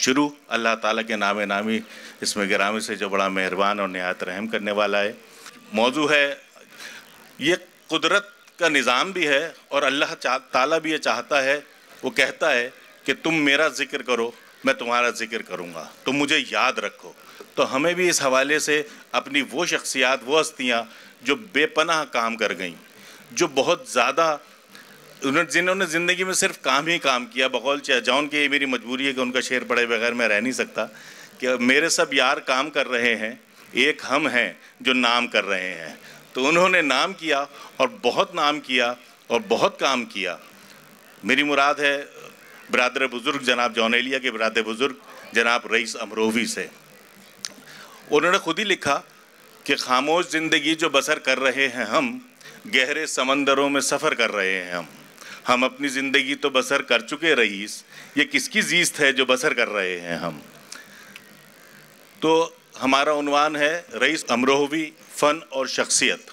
شروع اللہ تعالیٰ کے نام نامی اس میں گرامی سے جو بڑا مہربان اور نہایت رحم کرنے والا ہے۔ موضوع ہے یہ قدرت کا نظام بھی ہے، اور اللہ تعالیٰ بھی یہ چاہتا ہے، وہ کہتا ہے کہ تم میرا ذکر کرو میں تمہارا ذکر کروں گا، تم مجھے یاد رکھو۔ تو ہمیں بھی اس حوالے سے اپنی وہ شخصیات، وہ ہستیاں جو بے پناہ کام کر گئیں، جو بہت زیادہ جنہوں نے زندگی میں صرف کام ہی کام کیا، بقول جون کہ یہ میری مجبوری ہے کہ ان کا شعر پڑھے بغیر میں رہ نہیں سکتا، کہ میرے سب یار کام کر رہے ہیں، ایک ہم ہیں جو نام کر رہے ہیں۔ تو انہوں نے نام کیا اور بہت نام کیا اور بہت کام کیا۔ میری مراد ہے برادر بزرگ جناب جون ایلیا کے برادر بزرگ جناب رئیس امروہوی سے۔ انہوں نے خود ہی لکھا کہ خاموش زندگی جو بسر کر رہے ہیں ہم، گہرے سمندروں میں سفر کر رہے ہیں ہم اپنی زندگی تو بسر کر چکے رئیس، یہ کس کی زیست ہے جو بسر کر رہے ہیں ہم۔ تو ہمارا عنوان ہے رئیس امروہوی، فن اور شخصیت۔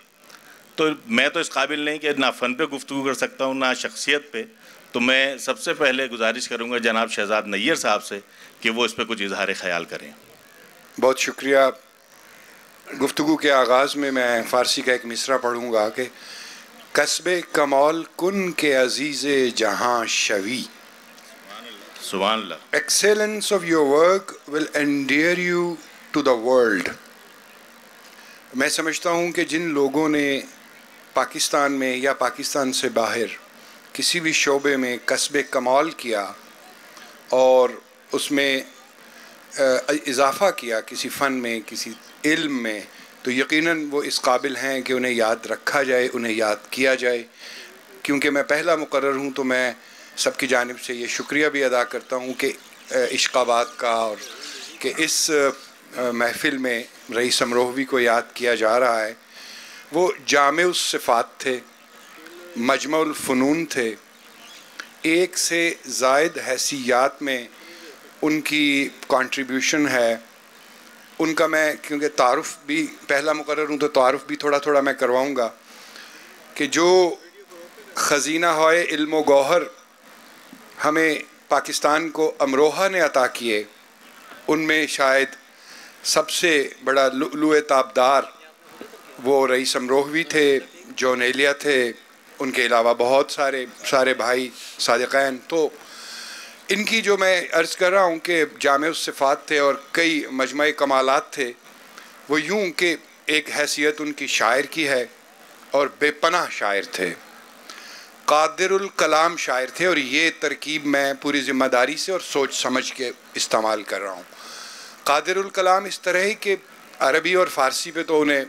تو میں تو اس قابل نہیں کہ نہ فن پہ گفتگو کر سکتا ہوں نہ شخصیت پہ، تو میں سب سے پہلے گزارش کروں گا جناب شہزاد نیر صاحب سے کہ وہ اس پہ کچھ اظہار خیال کریں۔ بہت شکریہ۔ گفتگو کے آغاز میں فارسی کا ایک مصرع پڑھوں گا کہ کسب کمال کن کے عزیز جہاں شوی، سبحان اللہ۔ Excellence of your work will endear you to the world۔ میں سمجھتا ہوں کہ جن لوگوں نے پاکستان میں یا پاکستان سے باہر کسی بھی شعبے میں کسب کمال کیا اور اس میں اضافہ کیا، کسی فن میں، کسی علم میں، تو یقیناً وہ اس قابل ہیں کہ انہیں یاد رکھا جائے، انہیں یاد کیا جائے۔ کیونکہ میں پہلا مقرر ہوں تو میں سب کی جانب سے یہ شکریہ بھی ادا کرتا ہوں کہ عشق آباد کا، اور کہ اس محفل میں رئیس امروہوی کو یاد کیا جا رہا ہے۔ وہ جامع الصفات تھے، مجمع الفنون تھے، ایک سے زائد حیثیات میں ان کی کنٹریبیوشن ہے۔ ان کا میں کیونکہ تعارف بھی پہلا مقرر ہوں تو تعارف بھی تھوڑا تھوڑا میں کرواؤں گا کہ جو خزینہ ہوئے علم و گوہر ہمیں پاکستان کو امروہہ نے عطا کیے، ان میں شاید سب سے بڑا لؤلؤ تابدار وہ رئیس امروہوی تھے، جون ایلیا تھے، ان کے علاوہ بہت سارے بھائی صادقین۔ تو ان کی جو میں عرض کر رہا ہوں کہ جامع الصفات تھے اور کئی مجمع کمالات تھے، وہ یوں کہ ایک حیثیت ان کی شاعر کی ہے اور بے پناہ شاعر تھے، قادر الکلام شاعر تھے، اور یہ ترکیب میں پوری ذمہ داری سے اور سوچ سمجھ کے استعمال کر رہا ہوں۔ قادر الکلام اس طرح ہی کہ عربی اور فارسی پہ تو انہیں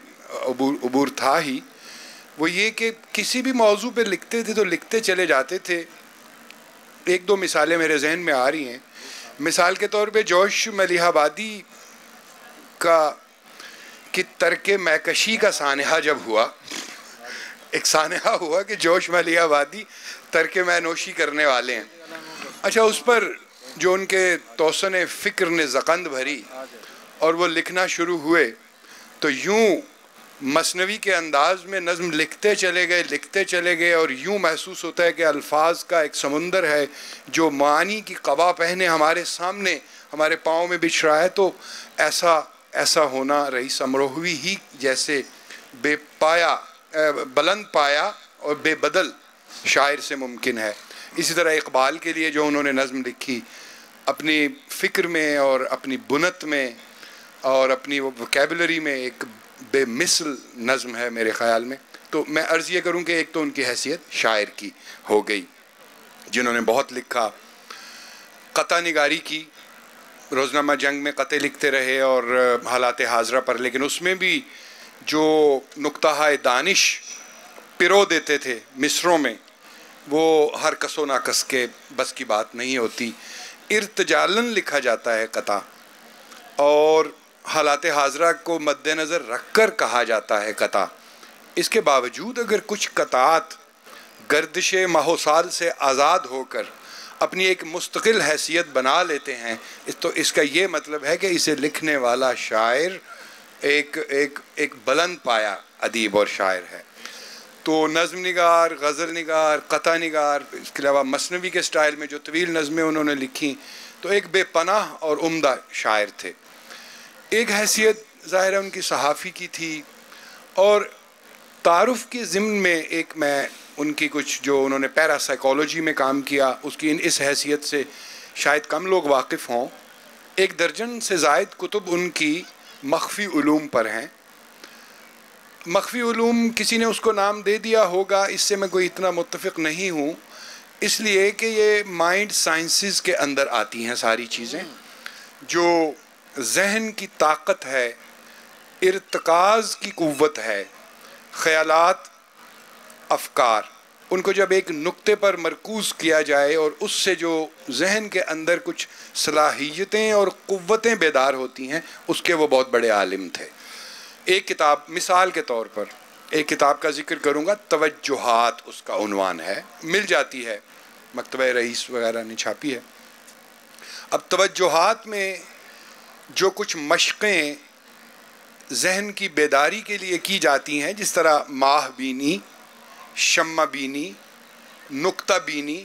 عبور تھا ہی، وہ یہ کہ کسی بھی موضوع پہ لکھتے تھے تو لکھتے چلے جاتے تھے۔ ایک دو مثالیں میرے ذہن میں آ رہی ہیں۔ مثال کے طور پہ جوش ملیح آبادی کی ترک میکشی کا سانحہ جب ہوا، ایک سانحہ ہوا کہ جوش ملیح آبادی ترک میں نوشی کرنے والے ہیں، اچھا اس پر جو ان کے توسن فکر نے زقند بھری اور وہ لکھنا شروع ہوئے، تو یوں مثنوی کے انداز میں نظم لکھتے چلے گئے اور یوں محسوس ہوتا ہے کہ الفاظ کا ایک سمندر ہے جو معانی کی قبا پہنے ہمارے سامنے ہمارے پاؤں میں بچھ رہا ہے۔ تو ایسا ہونا رئیس امروہوی ہی جیسے بلند پایا اور بے بدل شاعر سے ممکن ہے۔ اسی طرح اقبال کے لیے جو انہوں نے نظم لکھی، اپنی فکر میں اور اپنی بنت میں اور اپنی ووکیبلری میں ایک بے مثل نظم ہے میرے خیال میں۔ تو میں عرض یہ کروں کہ ایک تو ان کی حیثیت شاعر کی ہو گئی، جنہوں نے بہت لکھا، قطع نگاری کی، روزنامہ جنگ میں قطع لکھتے رہے اور حالات حاضرہ پر، لیکن اس میں بھی جو نقطہ دانش پرو دیتے تھے مصروں میں، وہ ہر کس و ناکس کے بس کی بات نہیں ہوتی۔ ارتجالن لکھا جاتا ہے قطع، اور حالات حاضرہ کو مد نظر رکھ کر کہا جاتا ہے قطع۔ اس کے باوجود اگر کچھ قطعات گردش ماہ و سال سے آزاد ہو کر اپنی ایک مستقل حیثیت بنا لیتے ہیں، تو اس کا یہ مطلب ہے کہ اسے لکھنے والا شاعر ایک بلند پایا ادیب اور شاعر ہے۔ تو نظم نگار، غزل نگار، قطع نگار، اس کے علاوہ مثنوی کے سٹائل میں جو طویل نظمیں انہوں نے لکھی، تو ایک بے پناہ اور عمدہ شاعر تھے. ایک حیثیت ظاہر ہے ان کی صحافی کی تھی، اور تعارف کے ضمن میں ایک میں ان کی کچھ جو انہوں نے پیرا سائیکالوجی میں کام کیا اس کی اس حیثیت سے شاید کم لوگ واقف ہوں. 1 درجن سے زائد کتب ان کی مخفی علوم پر ہیں. مخفی علوم کسی نے اس کو نام دے دیا ہوگا، اس سے میں کوئی اتنا متفق نہیں ہوں، اس لیے کہ یہ مائنڈ سائنسز کے اندر آتی ہیں ساری چیزیں. جو ذہن کی طاقت ہے، ارتکاز کی قوت ہے، خیالات، افکار، ان کو جب ایک نقطے پر مرکوز کیا جائے اور اس سے جو ذہن کے اندر کچھ صلاحیتیں اور قوتیں بیدار ہوتی ہیں، اس کے وہ بہت بڑے عالم تھے. ایک کتاب مثال کے طور پر ایک کتاب کا ذکر کروں گا، توجہات اس کا عنوان ہے، مل جاتی ہے، مکتبہ رئیس وغیرہ نے چھاپی ہے. اب توجہات میں جو کچھ مشقیں ذہن کی بیداری کے لیے کی جاتی ہیں، جس طرح ماہ بینی، شمع بینی، نقطہ بینی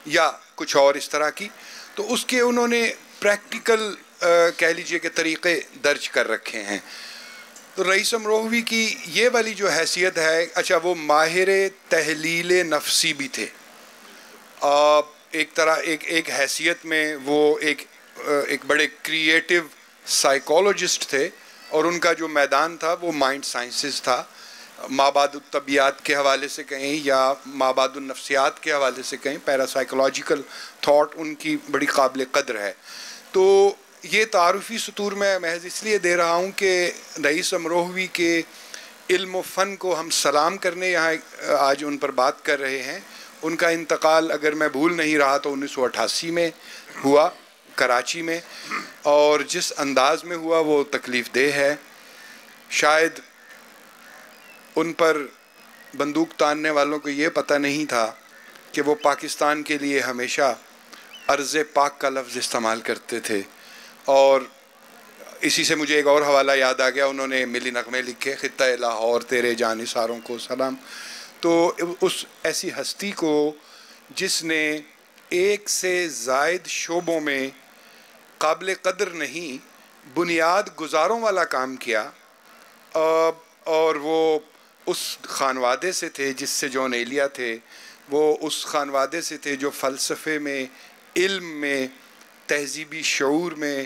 یا کچھ اور اس طرح کی، تو اس کے انہوں نے پریکٹیکل کہہ لیجئے کہ طریقے درج کر رکھے ہیں. تو رئیس امروہوی کی یہ والی جو حیثیت ہے، اچھا وہ ماہر تحلیل نفسی بھی تھے. ایک طرح ایک حیثیت میں وہ ایک بڑے کریٹیو سائیکالوجسٹ تھے، اور ان کا جو میدان تھا وہ مائنڈ سائنسز تھا. مابعد الطبیعات کے حوالے سے کہیں یا مابعد النفسیات کے حوالے سے کہیں، پیرا سائیکولوجیکل تھاٹ ان کی بڑی قابل قدر ہے. تو یہ تعارفی سطور میں محض اس لیے دے رہا ہوں کہ رئیس امروہوی کے علم و فن کو ہم سلام کرنے یہاں آج ان پر بات کر رہے ہیں. ان کا انتقال اگر میں بھول نہیں رہا تو 1988 میں ہوا کراچی میں، اور جس انداز میں ہوا وہ تکلیف دہ ہے. شاید ان پر بندوق تاننے والوں کو یہ پتہ نہیں تھا کہ وہ پاکستان کے لیے ہمیشہ ارض پاک کا لفظ استعمال کرتے تھے. اور اسی سے مجھے ایک اور حوالہ یاد آ گیا، انہوں نے ملی نغمے لکھے، خطہ لاہور تیرے جانثاروں کو سلام. تو اس ایسی ہستی کو جس نے 1 سے زائد شعبوں میں قابل قدر نہیں بنیاد گزاروں والا کام کیا، اور وہ اس خانوادے سے تھے جس سے جون ایلیا تھے، وہ اس خانوادے سے تھے جو فلسفے میں، علم میں، تہذیبی شعور میں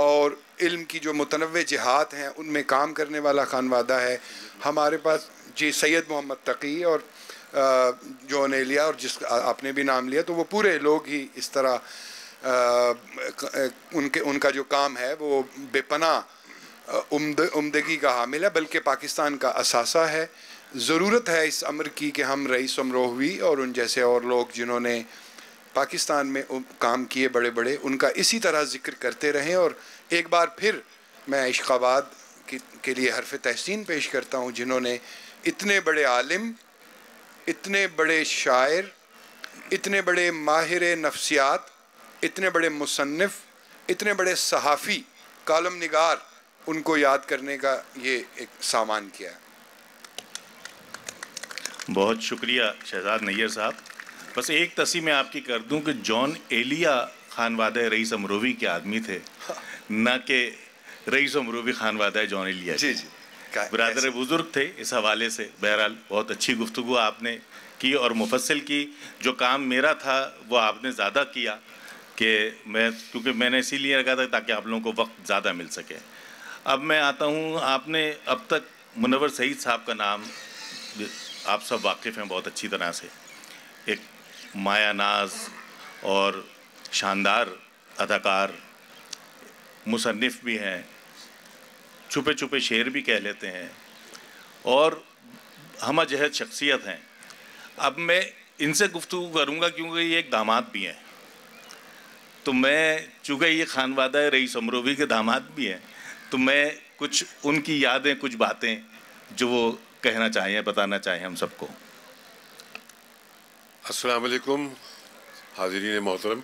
اور علم کی جو متنوع جہات ہیں ان میں کام کرنے والا خانوادہ ہے. ہمارے پاس جی سید محمد تقی اور جون ایلیا، اور جس آپ نے بھی نام لیا، تو وہ پورے لوگ ہی اس طرح ان کا جو کام ہے وہ بے پناہ عمدگی کا حامل ہے، بلکہ پاکستان کا اثاثہ ہے. ضرورت ہے اس امر کی کہ ہم رئیس امروہوی اور ان جیسے اور لوگ جنہوں نے پاکستان میں کام کیے بڑے بڑے، ان کا اسی طرح ذکر کرتے رہیں. اور ایک بار پھر میں عشق آباد کے لیے حرف تحسین پیش کرتا ہوں، جنہوں نے اتنے بڑے عالم، اتنے بڑے شاعر، اتنے بڑے ماہر نفسیات، اتنے بڑے مصنف، اتنے بڑے صحافی، کالم نگار، ان کو یاد کرنے کا یہ ایک سامان کیا ہے. بہت شکریہ شہزاد نیّر صاحب. بس ایک تصحیح میں آپ کی کر دوں کہ جون ایلیا خانوادہ رئیس امروہوی کے آدمی تھے، نہ کہ رئیس امروہوی خانوادہ جون ایلیا. جی جی برادر بزرگ تھے اس حوالے سے. بہرحال بہت اچھی گفتگو آپ نے کی اور مفصل کی. جو کام میرا تھا وہ آپ نے زیادہ کیا، کیونکہ میں نے اسی لیے رکھا تھا تاکہ آپ لوگوں کو وقت زیادہ مل سکے. اب میں آتا ہوں، آپ نے اب تک منور سعید صاحب کا نام آپ سب واقف ہیں بہت اچھی طرح سے. ایک مایا ناز اور شاندار اداکار، مصنف بھی ہیں، چھپے چھپے شعر بھی کہہ لیتے ہیں، اور ہمہ جہت شخصیت ہیں. اب میں ان سے گفتگو کروں گا کیونکہ یہ ایک داماد بھی ہیں. تو میں چونکہ یہ خانوادہ رئیس امروہوی کے داماد بھی ہیں، تو میں کچھ ان کی یادیں، کچھ باتیں جو وہ کہنا چاہیں، بتانا چاہیں ہم سب کو. السلام علیکم حاضرین محترم.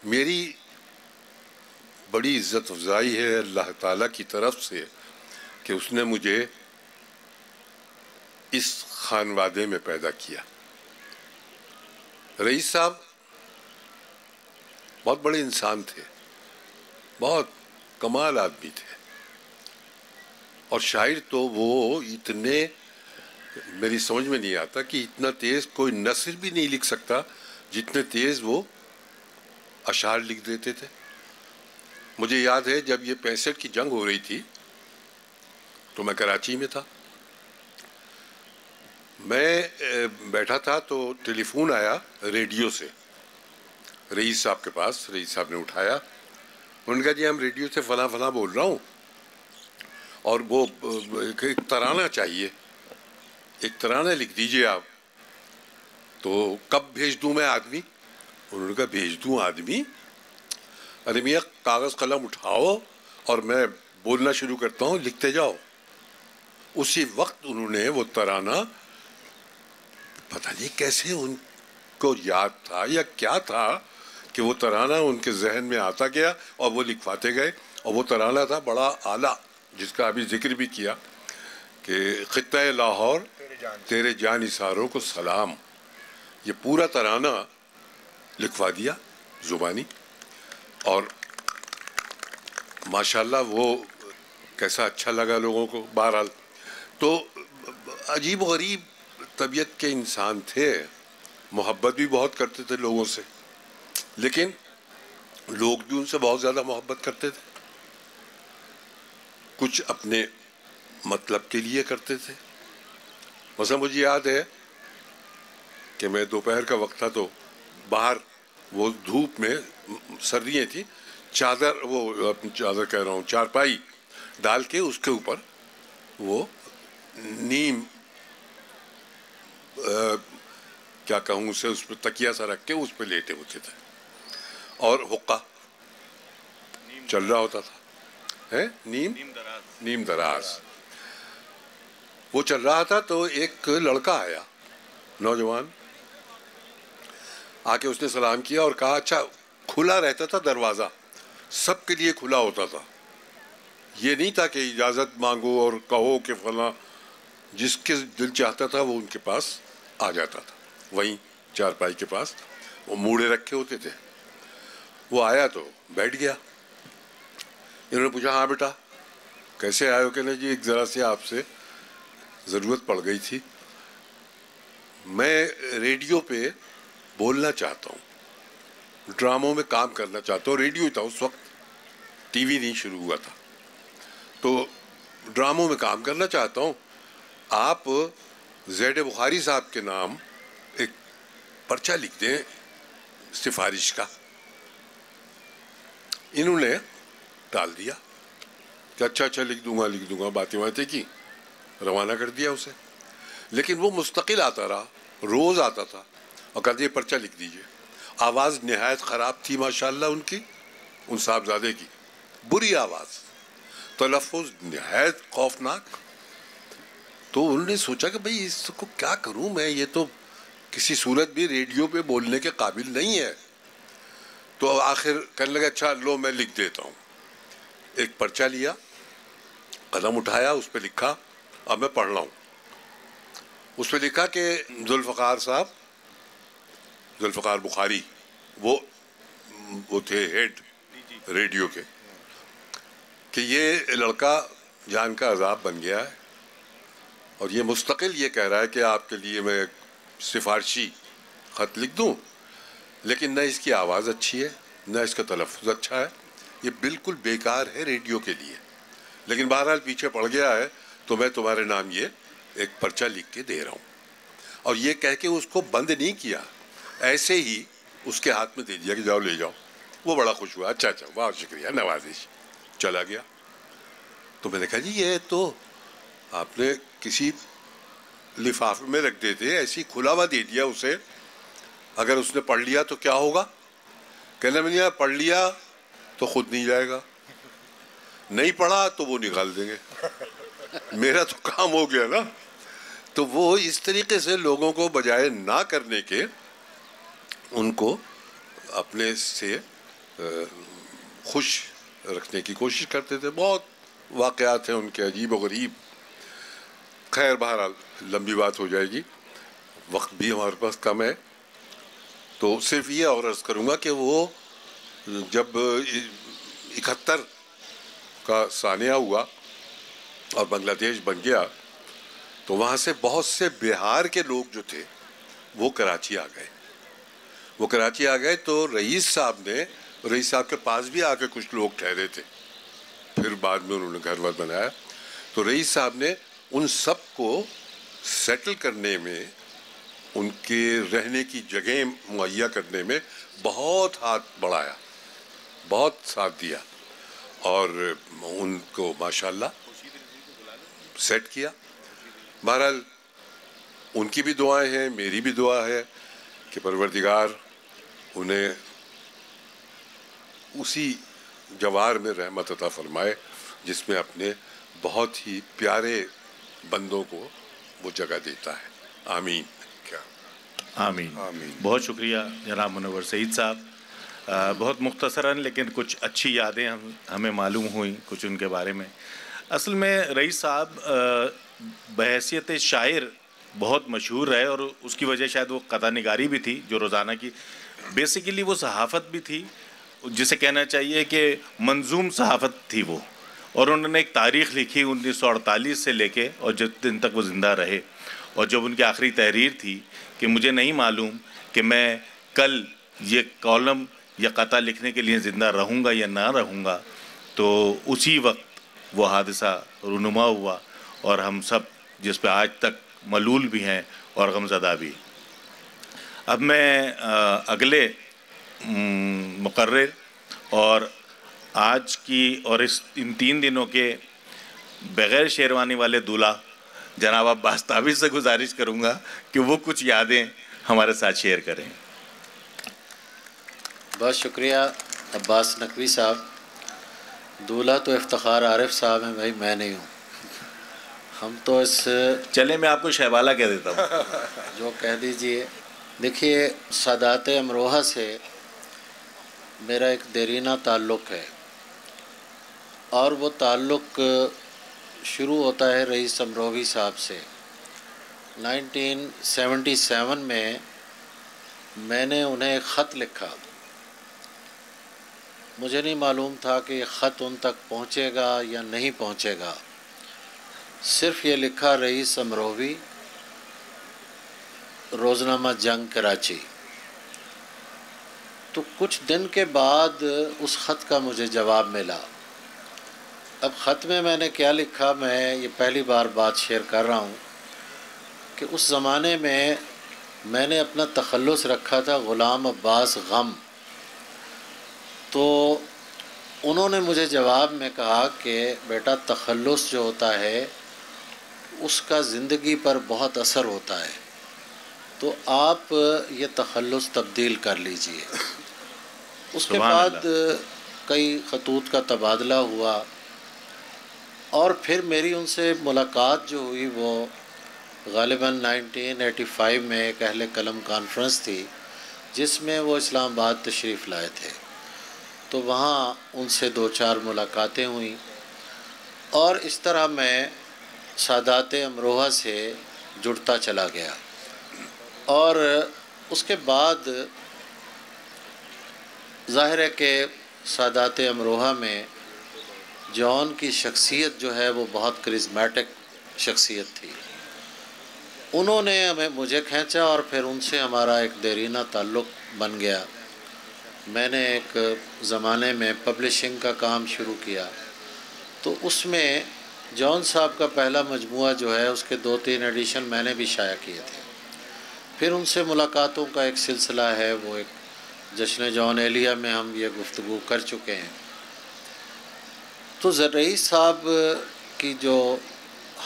میری بڑی عزت افزائی ہے اللہ تعالیٰ کی طرف سے کہ اس نے مجھے اس خانوادے میں پیدا کیا. رئیس صاحب بہت بڑے انسان تھے، بہت کمال آدمی تھے، اور شاعر تو وہ اتنے، میری سمجھ میں نہیں آتا کہ اتنا تیز کوئی نثر بھی نہیں لکھ سکتا جتنے تیز وہ اشعار لکھ دیتے تھے۔ مجھے یاد ہے جب یہ 65 کی جنگ ہو رہی تھی تو میں کراچی میں تھا، میں بیٹھا تھا تو ٹیلی فون آیا ریڈیو سے رئیس صاحب کے پاس۔ رئیس صاحب نے اٹھایا، انہوں نے کہا جی ہم ریڈیو سے فلاں فلاں بول رہا ہوں، اور وہ ایک ترانہ چاہیے، ایک ترانہ لکھ دیجئے آپ۔ تو کب بھیج دوں میں آدمی؟ انہوں نے کہا بھیج دوں آدمی؟ ارے میاں کاغذ قلم اٹھاؤ اور میں بولنا شروع کرتا ہوں، لکھتے جاؤ۔ اسی وقت انہوں نے وہ ترانہ، پتہ نہیں کیسے ان کو یاد تھا یا کیا تھا کہ وہ ترانہ ان کے ذہن میں آتا گیا اور وہ لکھواتے گئے، اور وہ ترانہ تھا بڑا اعلیٰ، جس کا ابھی ذکر بھی کیا کہ خطہ لاہور تیرے جان اثاروں کو سلام، یہ پورا ترانہ لکھوا دیا زبانی، اور ماشاءاللہ وہ کیسا اچھا لگا لوگوں کو۔ بہرحال تو عجیب و غریب طبیعت کے انسان تھے، محبت بھی بہت کرتے تھے لوگوں سے، لیکن لوگ بھی ان سے بہت زیادہ محبت کرتے تھے، کچھ اپنے مطلب کے لیے کرتے تھے۔ مثلا مجھے یاد ہے کہ میں دوپہر کا وقت تھا تو باہر وہ دھوپ میں، سردیاں تھیں، چادر، وہ چادر کہہ رہا ہوں، چارپائی ڈال کے اس کے اوپر وہ نیم، کیا کہوں اسے، اس پہ تکیہ سا رکھ کے اس پہ لیٹے ہوتے تھے، اور حقہ چل رہا ہوتا تھا، نیم دراز وہ چل رہا تھا۔ تو ایک لڑکا آیا، نوجوان، آ کے اس نے سلام کیا اور کہا اچھا، کھلا رہتا تھا دروازہ، سب کے لیے کھلا ہوتا تھا، یہ نہیں تھا کہ اجازت مانگو اور کہو کہ فلاں، جس کے دل چاہتا تھا وہ ان کے پاس آ جاتا تھا، وہیں چارپائی کے پاس وہ موڑے رکھے ہوتے تھے۔ وہ آیا تو بیٹھ گیا، انہوں نے پوچھا ہاں بیٹا کیسے آئے ہو؟ کہ جی ایک ذرا سے آپ سے ضرورت پڑ گئی تھی، میں ریڈیو پہ بولنا چاہتا ہوں، ڈراموں میں کام کرنا چاہتا ہوں، ریڈیو تھا اس وقت، ٹی وی نہیں شروع ہوا تھا، تو ڈراموں میں کام کرنا چاہتا ہوں، آپ زید بخاری صاحب کے نام ایک پرچہ لکھ دیں سفارش کا۔ انہوں نے ڈال دیا کہ اچھا لکھ دوں گا، باتیں کی، روانہ کر دیا اسے۔ لیکن وہ مستقل آتا رہا، روز آتا تھا اور کہتے یہ پرچہ لکھ دیجئے۔ آواز نہایت خراب تھی ماشاءاللہ ان کی، ان صاحبزادے کی، بری آواز، تلفظ نہایت خوفناک۔ تو انہوں نے سوچا کہ بھئی اس کو کیا کروں میں، یہ تو کسی صورت بھی ریڈیو پہ بولنے کے قابل نہیں ہے۔ تو آخر کہنے لگا اچھا لو میں لکھ دیتا ہوں۔ ایک پرچہ لیا، قلم اٹھایا، اس پہ لکھا، اب میں پڑھ رہا ہوں۔ اس پہ لکھا کہ ذوالفقار صاحب، ذوالفقار بخاری، وہ تھے ہیڈ ریڈیو کے، کہ یہ لڑکا جان کا عذاب بن گیا ہے، اور یہ مستقل یہ کہہ رہا ہے کہ آپ کے لیے میں سفارشی خط لکھ دوں، لیکن نہ اس کی آواز اچھی ہے، نہ اس کا تلفظ اچھا ہے، یہ بالکل بیکار ہے ریڈیو کے لیے، لیکن بہرحال پیچھے پڑ گیا ہے تو میں تمہارے نام یہ ایک پرچہ لکھ کے دے رہا ہوں۔ اور یہ کہہ کے اس کو بند نہیں کیا، ایسے ہی اس کے ہاتھ میں دے دیا کہ جاؤ لے جاؤ۔ وہ بڑا خوش ہوا، اچھا بہت شکریہ، نوازش، چلا گیا۔ تو میں نے کہا جی یہ تو آپ نے کسی لفافے میں رکھ دیتے، ایسی کھلا ہوا دے دیا اسے، اگر اس نے پڑھ لیا تو کیا ہوگا؟ کہنا میں نے پڑھ لیا تو خود نہیں جائے گا، نہیں پڑھا تو وہ نکال دیں گے، میرا تو کام ہو گیا نا۔ تو وہ اس طریقے سے لوگوں کو بجائے نہ کرنے کے ان کو اپنے سے خوش رکھنے کی کوشش کرتے تھے۔ بہت واقعات ہیں ان کے عجیب و غریب۔ خیر بہرحال لمبی بات ہو جائے گی، وقت بھی ہمارے پاس کم ہے، تو صرف یہ اور عرض کروں گا کہ وہ جب 71 کا سانحہ ہوا اور بنگلہ دیش بن گیا تو وہاں سے بہت سے بہار کے لوگ جو تھے وہ کراچی آ گئے تو رئیس صاحب کے پاس بھی آ کے کچھ لوگ ٹھہرے تھے، پھر بعد میں انہوں نے گھر ور بنایا، تو رئیس صاحب نے ان سب کو سیٹل کرنے میں، ان کے رہنے کی جگہیں مہیا کرنے میں بہت ہاتھ بڑھایا، بہت ساتھ دیا، اور ان کو ماشاءاللہ سیٹ کیا۔ بہرحال ان کی بھی دعائیں ہیں، میری بھی دعا ہے کہ پروردگار انہیں اسی جوار میں رحمت عطا فرمائے جس میں اپنے بہت ہی پیارے بندوں کو وہ جگہ دیتا ہے۔ آمین۔ کیا آمین۔ بہت شکریہ جناب منور سعید صاحب، بہت مختصراً لیکن کچھ اچھی یادیں ہمیں معلوم ہوئیں کچھ ان کے بارے میں۔ اصل میں رئیس صاحب بحیثیت شاعر بہت مشہور رہے، اور اس کی وجہ شاید وہ قطع نگاری بھی تھی جو روزانہ کی، بیسیکلی وہ صحافت بھی تھی، جسے کہنا چاہیے کہ منظوم صحافت تھی وہ، اور انہوں نے ایک تاریخ لکھی 1948 سے لے کے اور جس دن تک وہ زندہ رہے، اور جب ان کی آخری تحریر تھی کہ مجھے نہیں معلوم کہ میں کل یہ کالم یا قطع لکھنے کے لیے زندہ رہوں گا یا نہ رہوں گا، تو اسی وقت وہ حادثہ رونما ہوا، اور ہم سب جس پہ آج تک ملول بھی ہیں اور غمزدہ بھی۔ اب میں اگلے مقرر اور آج کی اور ان 3 دنوں کے بغیر شیروانی والے دولہا جناب عباس تابر سے گزارش کروں گا کہ وہ کچھ یادیں ہمارے ساتھ شیئر کریں۔ بہت شکریہ عباس نقوی صاحب۔ دولہا تو افتخار عارف صاحب ہیں بھائی، میں نہیں ہوں۔ ہم تو اس چلے میں آپ کو شہبالہ کہہ دیتا ہوں۔ جو کہہ دیجئے۔ دیکھیے، سادات امروہہ سے میرا ایک دیرینہ تعلق ہے، اور وہ تعلق شروع ہوتا ہے رئیس امروہی صاحب سے۔ 1977 میں نے انہیں ایک خط لکھا، مجھے نہیں معلوم تھا کہ یہ خط ان تک پہنچے گا یا نہیں پہنچے گا، صرف یہ لکھا رئیس امروہی، روزنامہ جنگ کراچی۔ تو کچھ دن کے بعد اس خط کا مجھے جواب ملا۔ اب خط میں نے کیا لکھا، میں یہ پہلی بار بات شیئر کر رہا ہوں کہ اس زمانے میں نے اپنا تخلص رکھا تھا غلام عباس غم۔ تو انہوں نے مجھے جواب میں کہا کہ بیٹا تخلص جو ہوتا ہے اس کا زندگی پر بہت اثر ہوتا ہے، تو آپ یہ تخلص تبدیل کر لیجئے۔ اس کے بعد کئی خطوط کا تبادلہ ہوا، اور پھر میری ان سے ملاقات جو ہوئی وہ غالباً 1985 میں ایک اہل قلم کانفرنس تھی جس میں وہ اسلام آباد تشریف لائے تھے، تو وہاں ان سے 2-4 ملاقاتیں ہوئیں، اور اس طرح میں سادات امروہہ سے جڑتا چلا گیا۔ اور اس کے بعد ظاہر ہے کہ سادات امروہہ میں جون کی شخصیت جو ہے وہ بہت کرزمیٹک شخصیت تھی۔ انہوں نے مجھے کھینچا، اور پھر ان سے ہمارا ایک دیرینہ تعلق بن گیا۔ میں نے ایک زمانے میں پبلشنگ کا کام شروع کیا، تو اس میں جون صاحب کا پہلا مجموعہ جو ہے اس کے 2-3 ایڈیشن میں نے بھی شائع کیے تھے۔ پھر ان سے ملاقاتوں کا ایک سلسلہ ہے، وہ ایک جشن جون ایلیا میں ہم یہ گفتگو کر چکے ہیں۔ تو رئیس صاحب کی جو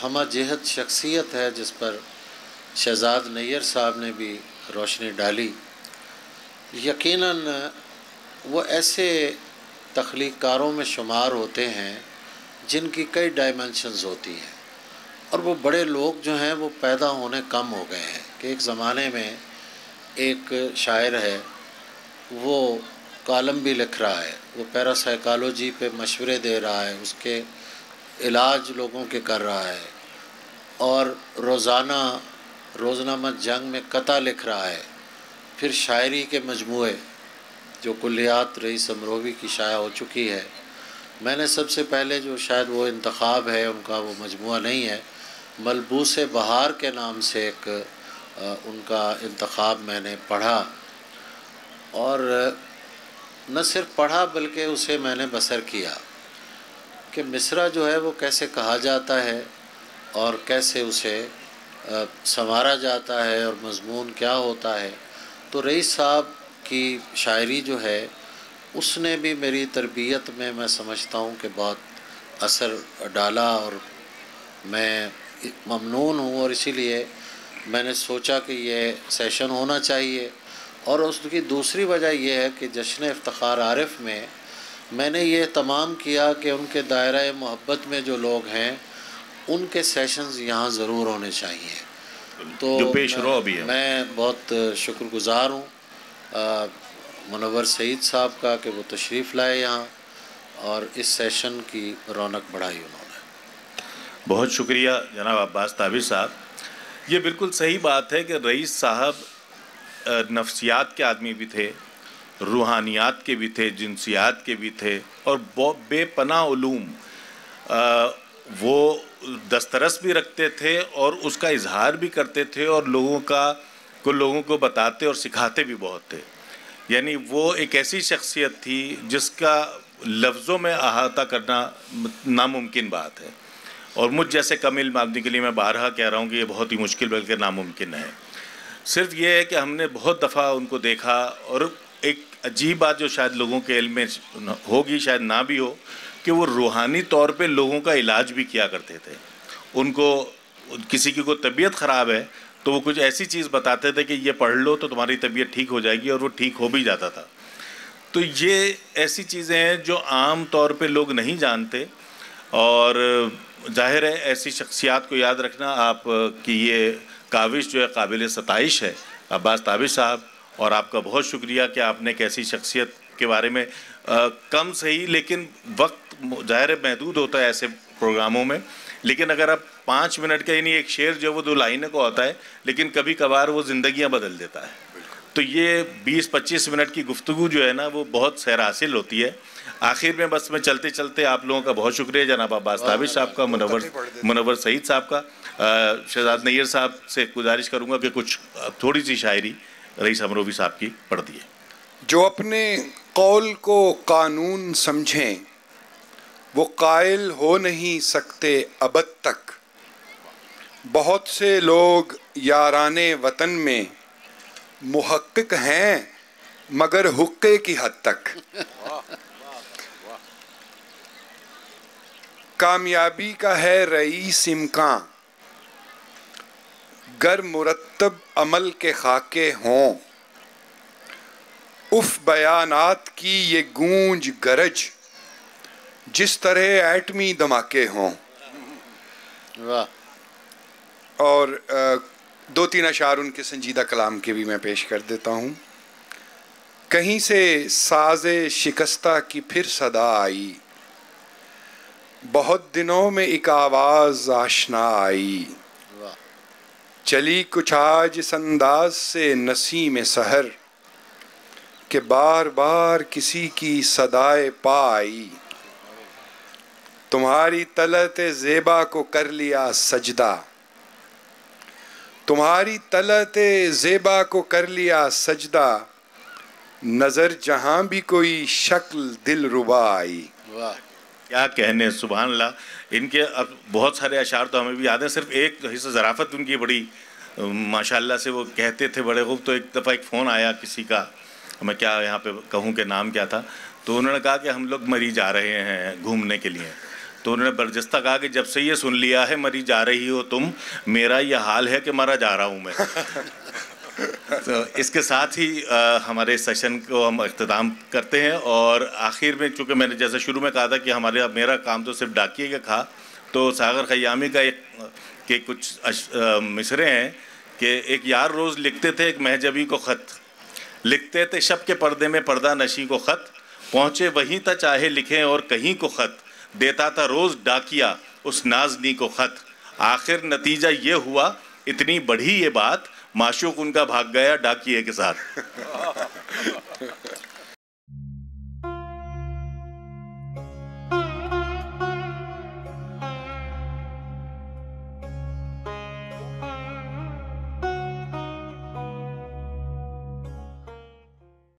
ہمہ جہت شخصیت ہے جس پر شہزاد نیر صاحب نے بھی روشنی ڈالی، یقیناً وہ ایسے تخلیق کاروں میں شمار ہوتے ہیں جن کی کئی ڈائمنشنز ہوتی ہیں، اور وہ بڑے لوگ جو ہیں وہ پیدا ہونے کم ہو گئے ہیں کہ ایک زمانے میں ایک شاعر ہے، وہ کالم بھی لکھ رہا ہے، وہ پیرا سائیکالوجی پہ مشورے دے رہا ہے، اس کے علاج لوگوں کے کر رہا ہے، اور روزنامہ جنگ میں قطع لکھ رہا ہے، پھر شاعری کے مجموعے، جو کلیات رئیس امروہوی کی شائع ہو چکی ہے، میں نے سب سے پہلے جو شاید وہ انتخاب ہے ان کا، وہ مجموعہ نہیں ہے، ملبوس بہار کے نام سے ایک ان کا انتخاب میں نے پڑھا، اور نہ صرف پڑھا بلکہ اسے میں نے بسر کیا کہ مصرع جو ہے وہ کیسے کہا جاتا ہے اور کیسے اسے سنوارا جاتا ہے اور مضمون کیا ہوتا ہے۔ تو رئیس صاحب کی شاعری جو ہے اس نے بھی میری تربیت میں سمجھتا ہوں کہ بہت اثر ڈالا، اور میں ممنون ہوں، اور اسی لیے میں نے سوچا کہ یہ سیشن ہونا چاہیے۔ اور اس کی دوسری وجہ یہ ہے کہ جشن افتخار عارف میں نے یہ اہتمام کیا کہ ان کے دائرہ محبت میں جو لوگ ہیں ان کے سیشنز یہاں ضرور ہونے چاہیے۔ تو جو پیش رو بھی ہے، میں بہت شکر گزار ہوں منور سعید صاحب کا کہ وہ تشریف لائے یہاں اور اس سیشن کی رونق بڑھائی انہوں نے۔ بہت شکریہ جناب عباس طاہر صاحب۔ یہ بالکل صحیح بات ہے کہ رئیس صاحب نفسیات کے آدمی بھی تھے، روحانیات کے بھی تھے، جنسیات کے بھی تھے، اور بے پناہ علوم وہ دسترس بھی رکھتے تھے اور اس کا اظہار بھی کرتے تھے، اور لوگوں کو بتاتے اور سکھاتے بھی بہت تھے۔ یعنی وہ ایک ایسی شخصیت تھی جس کا لفظوں میں احاطہ کرنا ناممکن بات ہے، اور مجھ جیسے کم علم آدمی کے لیے میں بارہا کہہ رہا ہوں کہ یہ بہت ہی مشکل بلکہ ناممکن ہے۔ صرف یہ ہے کہ ہم نے بہت دفعہ ان کو دیکھا، اور ایک عجیب بات جو شاید لوگوں کے علم میں ہوگی شاید نہ بھی ہو، کہ وہ روحانی طور پہ لوگوں کا علاج بھی کیا کرتے تھے۔ ان کو کسی کی کوئی طبیعت خراب ہے تو وہ کچھ ایسی چیز بتاتے تھے کہ یہ پڑھ لو تو تمہاری طبیعت ٹھیک ہو جائے گی، اور وہ ٹھیک ہو بھی جاتا تھا۔ تو یہ ایسی چیزیں ہیں جو عام طور پہ لوگ نہیں جانتے، اور ظاہر ہے ایسی شخصیات کو یاد رکھنا آپ کی یہ کاوش جو ہے قابل ستائش ہے عباس طاہر صاحب، اور آپ کا بہت شکریہ کہ آپ نے ایک ایسی شخصیت کے بارے میں کم صحیح، لیکن وقت ظاہر محدود ہوتا ہے ایسے پروگراموں میں، لیکن اگر آپ 5 منٹ کا، یعنی ایک شعر جو وہ 2 لائنوں کو ہوتا ہے لیکن کبھی کبھار وہ زندگیاں بدل دیتا ہے، تو یہ 20-25 منٹ کی گفتگو جو ہے نا وہ بہت سیر حاصل ہوتی ہے۔ آخر میں بس میں چلتے چلتے آپ لوگوں کا بہت شکریہ جناب عباس طاہر صاحب کا، منور سعید صاحب کا، شہزاد نیر صاحب سے گزارش کروں گا کہ کچھ تھوڑی سی شاعری رئیس امروہوی صاحب کی پڑھ دیے۔ جو اپنے قول کو قانون سمجھیں وہ قائل ہو نہیں سکتے ابد تک، بہت سے لوگ یاران وطن میں محقق ہیں مگر حقے کی حد تک۔ کامیابی کا ہے رئیس امکان، گر مرتب عمل کے خاکے ہوں، اف بیانات کی یہ گونج گرج جس طرح ایٹمی دھماکے ہوں۔ اور 2-3 اشعار ان کے سنجیدہ کلام کے بھی میں پیش کر دیتا ہوں۔ کہیں سے ساز شکستہ کی پھر صدا آئی، بہت دنوں میں ایک آواز آشنا آئی، چلی کچھ آج اس انداز سے نسیم سحر کہ بار بار کسی کی صدائے پا آئی، تمہاری طلعت زیبا کو کر لیا سجدہ، تمہاری طلعت زیبا کو کر لیا سجدہ، نظر جہاں بھی کوئی شکل دل ربا آئی۔ کیا کہنے، سبحان اللہ۔ ان کے بہت سارے اشعار تو ہمیں بھی یاد ہیں، صرف ایک حصہ ظرافت ان کی بڑی ماشاءاللہ سے وہ کہتے تھے بڑے خوب۔ تو ایک دفعہ ایک فون آیا کسی کا، میں کیا یہاں پہ کہوں کہ نام کیا تھا، تو انہوں نے کہا کہ ہم لوگ مری جا رہے ہیں گھومنے کے لیے، تو انہوں نے برجستہ کہا کہ جب سے یہ سن لیا ہے مری جا رہی ہو تم، میرا یہ حال ہے کہ مرا جا رہا ہوں میں۔ تو اس کے ساتھ ہی ہمارے سیشن کو ہم اختتام کرتے ہیں، اور آخر میں چونکہ میں نے جیسے شروع میں کہا تھا کہ میرا کام تو صرف ڈاکیے کا تھا، تو ساغر خیامی کا کہ کچھ مصرے ہیں کہ ایک یار روز لکھتے تھے ایک مہجبی کو خط، لکھتے تھے شب کے پردے میں پردہ نشی کو خط، پہنچے وہیں تا چاہے لکھیں اور کہیں کو خط، دیتا تھا روز ڈاکیا اس نازنی کو خط، آخر نتیجہ یہ ہوا اتنی بڑھی یہ بات، معشوق ان کا بھاگ گیا ڈاکیے کے ساتھ۔